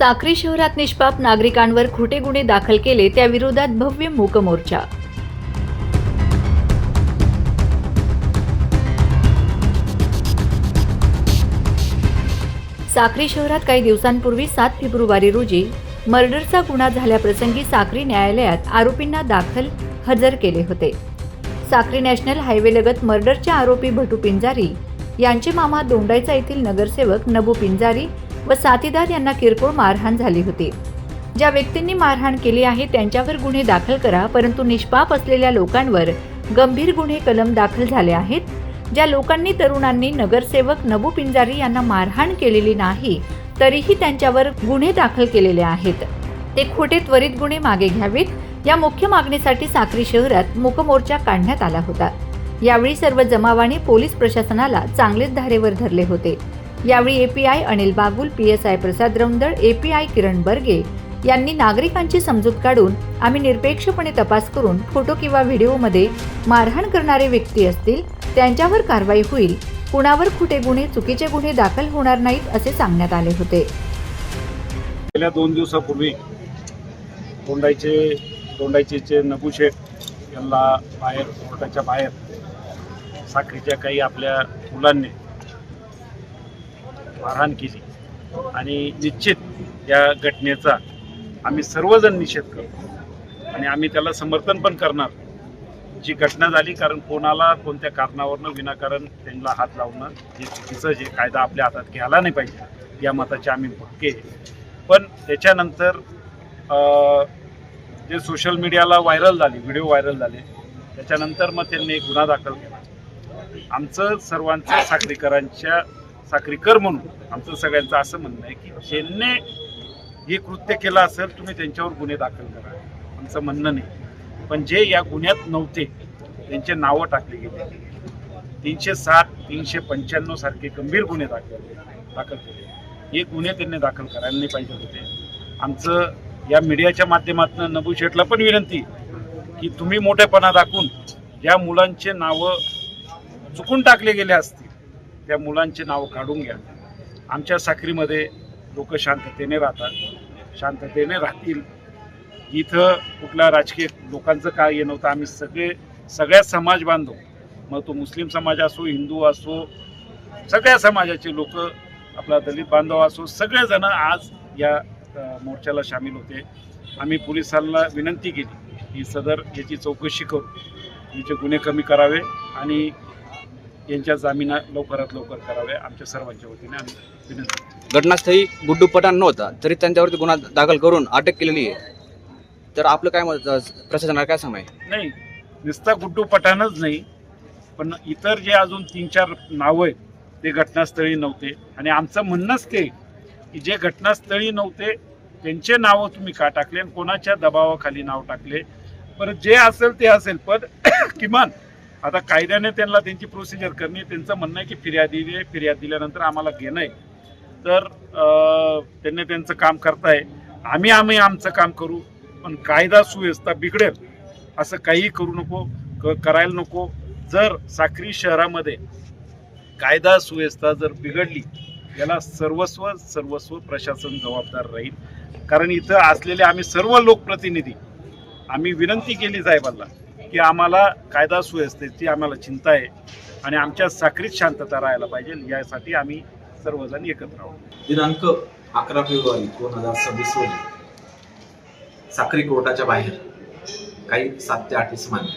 साक्री शहरात निष्पाप नागरिकांवर खोटे गुन्हे दाखल केले त्या विरोधात भव्य मूक मोर्चा। साक्री शहरात काही दिवसांपूर्वी 7 फेब्रुवारी रोजी मर्डरचा गुन्हा झाल्याप्रसंगी साक्री न्यायालयात आरोपींना दाखल हजर केले होते। साक्री नॅशनल हायवेलगत मर्डरचे आरोपी भटू पिंजारी यांचे मामा दोंडाईचा येथील नगरसेवक नबू पिंजारी व साथीदार यांना किरकोळ मारहाण झाली होती। ज्या व्यक्तींनी मारहाण केली आहे त्यांच्यावर गुन्हे दाखल करा, परंतु निष्पाप असलेल्या लोकांवर गंभीर गुन्हे कलम दाखल झाले आहेत। ज्या लोकांनी तरुणांनी नगरसेवक नबू पिंजारी यांना मारहाण केलेली नाही तरीही त्यांच्यावर गुन्हे दाखल केलेले आहेत, ते खोटे त्वरित गुन्हे मागे घ्यावेत या मुख्य मागणीसाठी साक्री शहरात मूक मोर्चा काढण्यात आला होता। यावेळी सर्व जमावाने पोलीस प्रशासनाला चांगलेच धारेवर धरले होते। यावेळी एपीआय अनिल बागुल, पीएसआय प्रसाद रौंदळ, एपीआय किरण बर्गे यांनी नागरिकांची समजूत काढून आम्ही निरपेक्षपणे तपास करून फोटो किंवा व्हिडिओमध्ये मारहाण करणारे व्यक्ती असतील त्यांच्यावर कारवाई होईल, कुणावर खोटे गुन्हे चुकीचे गुन्हे दाखल होणार नाहीत असे सांगण्यात आले होते। गेल्या 2 दिवसापूर्वी दोंडाईचे नबू शेठ यांना बाहेर कोर्टाच्या बाहेर साक्रीच्या काही आपल्या मुलांनी मारहाण केली आणि निश्चित या घटनेचा आम्ही सर्वजण निषेध करतो आणि आम्ही त्याला समर्थन पण करणार। जी घटना झाली, कारण कोणाला कोणत्या कारणावरनं विनाकारण त्यांना हात लावणं हे चुकीचं, जे कायदा आपल्या हातात घ्यायला नाही पाहिजे या मताचे आम्ही पक्के। पण त्याच्यानंतर जे सोशल मीडियाला व्हायरल झाली, व्हिडिओ व्हायरल झाले, त्याच्यानंतर मग त्यांनी एक गुन्हा दाखल केला। आमचं सर्वांचं साक्रीकर म्हणून आमचं सगळ्यांचं असं म्हणणं आहे की ज्यांनी हे कृत्य केलं असेल तुम्ही त्यांच्यावर गुन्हे दाखल करा, आमचं म्हणणं नाही। पण जे या गुन्ह्यात नव्हते त्यांचे नावं टाकले गेले, 307, 395 सारखे गंभीर गुन्हे दाखल केले, हे गुन्हे त्यांनी दाखल करायला नाही पाहिजे होते। आमचं या मीडियाच्या माध्यमातून नबू शेठला पण विनंती की तुम्ही मोठेपणा दाखवून ज्या मुलांचे नावं चुकून टाकले गेले असतील त्या मुलांचे नाव काढून घ्या। आमच्या साक्रीमध्ये लोक शांततेने राहतात, शांततेने राहतील। इथं कुठल्या राजकीय लोकांचं काय हे नव्हतं। आम्ही सगळ्या समाज बांधव, मग तो मुस्लिम समाज असो, हिंदू असो, सगळ्या समाजाचे लोक, आपला दलित बांधव असो, सगळेजण आज या मोर्चाला सामील होते। आम्ही पोलिसांना विनंती केली की सदर याची चौकशी करू, याचे गुन्हे कमी करावे आणि यांच्या जामिना लवकरात लवकर करावे, आमच्या सर्वांच्या वतीने आम्ही विनंती। घटनास्थळी गुड्डू पठाण नव्हता तरी त्यांच्यावरती गुन्हा दाखल करून अटक केलेली आहे, तर आपलं काय मत, प्रशासनाला काय सांगाय? नाही, नुसता गुड्डू पठाणच नाही, पण इतर जे अजून 3-4 नावं आहेत ते घटनास्थळी नव्हते आणि आमचं म्हणणंच ते की जे घटनास्थळी नव्हते त्यांचे नावं तुम्ही का टाकले आणि कोणाच्या दबावाखाली नाव टाकले। पण जे असेल ते असेल, पण किमान आता कायद्याने त्यांना त्यांची प्रोसिजर करणे, त्यांचं म्हणणं आहे की फिर्याद दिल्यानंतर आम्हाला घेणं आहे, तर त्यांनी त्यांचं काम करताय, आम्ही आमचं काम करू, पण कायदा सुव्यवस्था बिघडेल असं काही करू नको, करायला नको। जर साक्री शहरामध्ये कायदा सुव्यवस्था जर बिघडली याला सर्वस्व प्रशासन जबाबदार राहील। कारण इथं असलेले आम्ही सर्व लोकप्रतिनिधी आम्ही विनंती केली साहेबांना की आम्हाला कायदा सुव्यवस्थेची आम्हाला चिंता आहे आणि आमच्या साक्रीत शांतता राहायला पाहिजे, यासाठी आम्ही सर्वजण एकत्र आहोत। दिनांक 11 फेब्रुवारी 2026 रोजी साक्री कोर्टाच्या बाहेर काही 7 ते 8 इसमांनी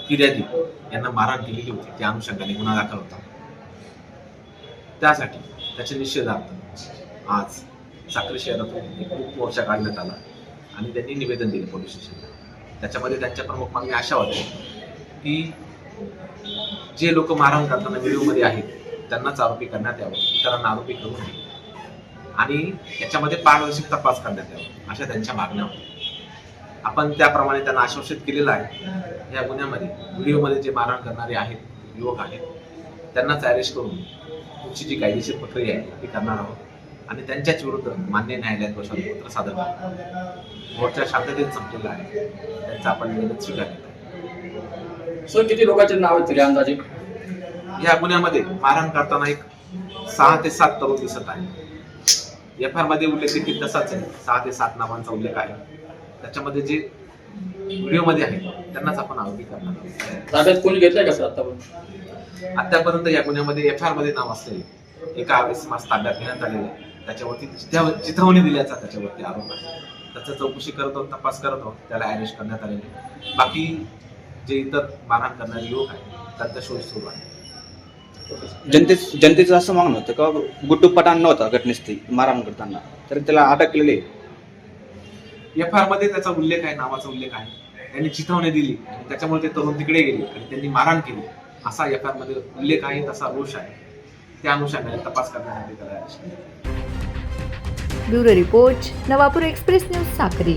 फिर्यादी यांना मारहाण केलेली होती, त्या अनुषंगाने गुन्हा दाखल होता। त्यासाठी त्याच्या निषेधार्थ आज साक्री शहरातून एक मूक मोर्चा काढण्यात आला आणि त्यांनी निवेदन दिले पोलीस स्टेशनला। त्याच्यामध्ये त्यांच्या प्रमुख मागणी अशा होत्या की जे लोक मारहाण करताना व्हिडिओमध्ये आहेत त्यांनाच आरोपी करण्यात यावं, इतरांना आरोपी करू नये आणि याच्यामध्ये पारदर्शक तपास करण्यात यावा, अशा त्यांच्या मागण्या होत्या। आपण त्याप्रमाणे त्यांना आश्वासित केलेलं आहे। या गुन्ह्यामध्ये व्हिडिओमध्ये जे मारहाण करणारे आहेत, युवक आहेत, त्यांनाच अरेस्ट करून पुढची जी कायदेशीर प्रक्रिया आहे ती करणार आहोत आणि त्यांच्याच विरुद्ध मान्य न्यायालयात घोषणापत्र सादर करणार। मोर्चा शांततेत संपलेला आहे, त्यांचा आपण निवेदन स्वीकारले। सर, किती लोकांचे नाव आहेत अंदाजे? या गुन्ह्यामध्ये मारहाण करताना एक 6 ते 7 तरुण दिसत आहे। एफ आर मध्ये उल्लेख देखील तसाच आहे, 6 ते 7 नावांचा उल्लेख आहे. त्याच्यामध्ये जे व्हिडिओमध्ये आहे त्यांनाच आपण आरोपी करणार आहोत. ताब्यात कोणी घेतलंय का सर आतापर्यंत? आतापर्यंत या गुन्ह्यामध्ये एफ आर मध्ये नाव असलेले एका इसमास ताब्यात घेण्यात आलेले आहे. त्याच्यावरती चिथावणी दिल्याचा त्याच्यावरती आरोप आहे. त्याचा चौकशी करत आहोत, तपास करत आहोत, त्याला अरेस्ट करण्यात आलेले. बाकी जे इतर मारहाण करणारे लोक आहेत त्यांचा शोध सुरू आहे. जनतेचं असं मागणं होतं का गुड्डू पठाण नव्हता घटनेस्थळी मारहाण करताना, तर त्याला अटक केलेली आहे. एफ आर मध्ये त्याचा उल्लेख आहे, नावाचा उल्लेख आहे. त्यांनी चिथावणी दिली आणि त्याच्यामुळे ते तरुण तिकडे गेले आणि त्यांनी मारहाण केली असा एफ आर मध्ये उल्लेख आहे, तसा रोष आहे. त्या अनुषंगाने तपास करण्यासाठी त्याला अरेस्ट केले. Bureau report, Navapur express news, Sakri.